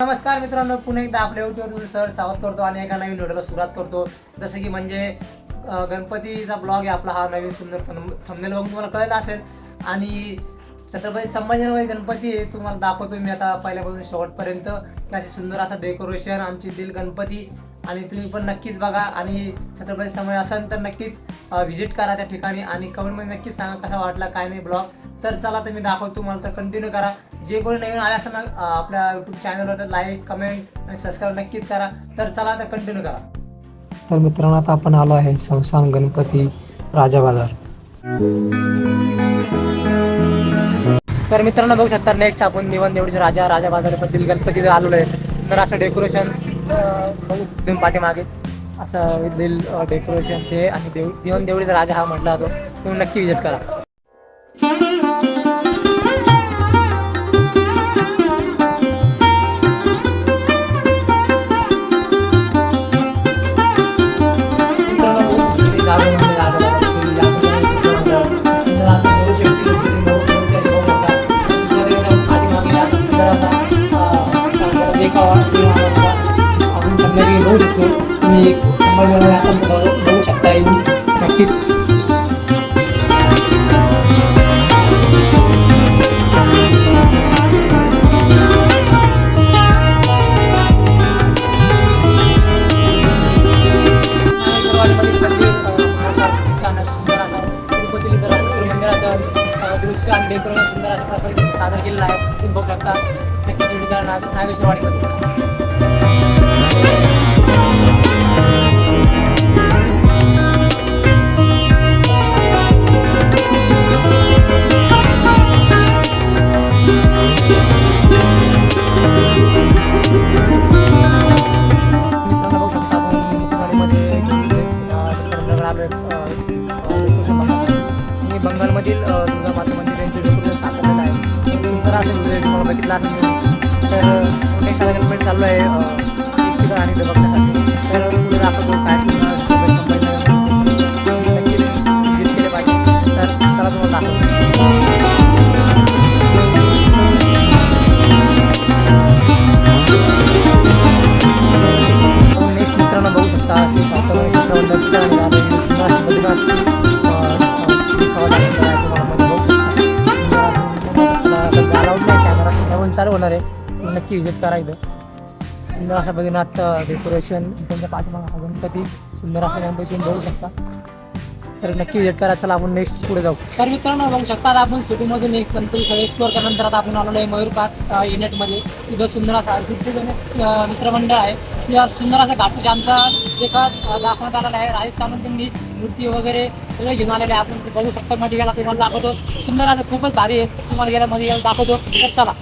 नमस्कार मित्रांनो, पुन्हा एकदा आपल्या युट्यूबवर सर स्वागत करतो आणि एका नवीन व्हिडिओला सुरुवात करतो. जसं की म्हणजे गणपतीचा ब्लॉग आहे आपला. हा नवीन सुंदर थंबनेल बघून तुम्हाला कळलं असेल. आणि छत्रपती संभाजीनगर गणपती आहे, तुम्हाला दाखवतो मी आता पहिल्यापासून शेवटपर्यंत की असे सुंदर असं डेकोरेशन आमची दिल गणपती. आणि तुम्ही पण नक्कीच बघा आणि छत्रपती संभाजी असेल तर नक्कीच व्हिजिट करा त्या ठिकाणी आणि कमेंटमध्ये नक्कीच सांगा कसा वाटला काय नाही ब्लॉग. तर चला तर मी दाखवतो तुम्हाला, तर कंटिन्यू करा. जे कोणी नवीन आले असेल ना आपल्या यूट्यूब चॅनलवर तर लाईक कमेंट आणि सबस्क्राईब नक्कीच करा. तर चला तर कंटिन्यू करा. तर मित्रांनो, आता आपण आलो आहे संस्थान गणपती राजा बाजार. तर मित्रांनो बघू शकता, नेक्स्ट आपण दिवाण देवळीचे राजा बाजारातील गणपती आलेलो आहे. तर असं डेकोरेशन बघू दोन पाठीमागे असं दिल डेकोरेशन ते आणि दिवाण देवळीचा राजा हा म्हटला जातो. तुम्ही नक्की विजिट करा. आपण संध्याकाळी बघू शकतो, तुम्ही संभाजीनगर असं बघू शकता येऊन नक्कीच. दृश्य आणि डेकोरेशन सुंदर अशा प्रकारे सादर केलेलं आहे. तुम्ही बघू शकता नक्कीच नागेश्वरवाडीमध्ये. बंगालमधील दुर्गा माता मंदिर यांचे डेकोरेशन साकारलेलं आहे. सुंदर असेल व्हिडिओ तुम्हाला बघितला असेल. तर नेक्स्ट आता गणपती चालू आहे ठिकाण आणि ते बघण्यासाठी. तर पुढे दाखवतो काय नक्की विजिट केले पाहिजे. तर चला तुम्हाला दाखवतो. नेक्स्ट मित्रांनो बघू शकता असे चालू होणार आहे. नक्की विजिट करा. इथं सुंदर असा बद्रीनाथ डेकोरेशन, त्यांच्या पाठीमागे गणपती सुंदर असा गणपती तुम्ही बघू शकता. तर नक्की विजिट करा. चला आपण नेक्स्ट पुढे जाऊ. तर मित्रांनो बघू शकता आपण सिटीमधून एक गणपती सगळे एक्सप्लोअर केल्यानंतर आता आपण आलेलो आहे मयूर पार्क युनिटमध्ये. तिथं सुंदर असा मित्रमंडळ आहे. या सुंदर असा घाटूच्या आमचा एका दाखवण्यात आलेला आहे. राजस्थानमध्ये त्यांनी मूर्ती वगैरे सगळे घेऊन आलेले आहे. आपण बघू शकता. मध्ये गेला तुम्हाला दाखवतो. सुंदर असं खूपच भारी आहे. तुम्हाला गेला मध्ये गेला दाखवतो. तर चला.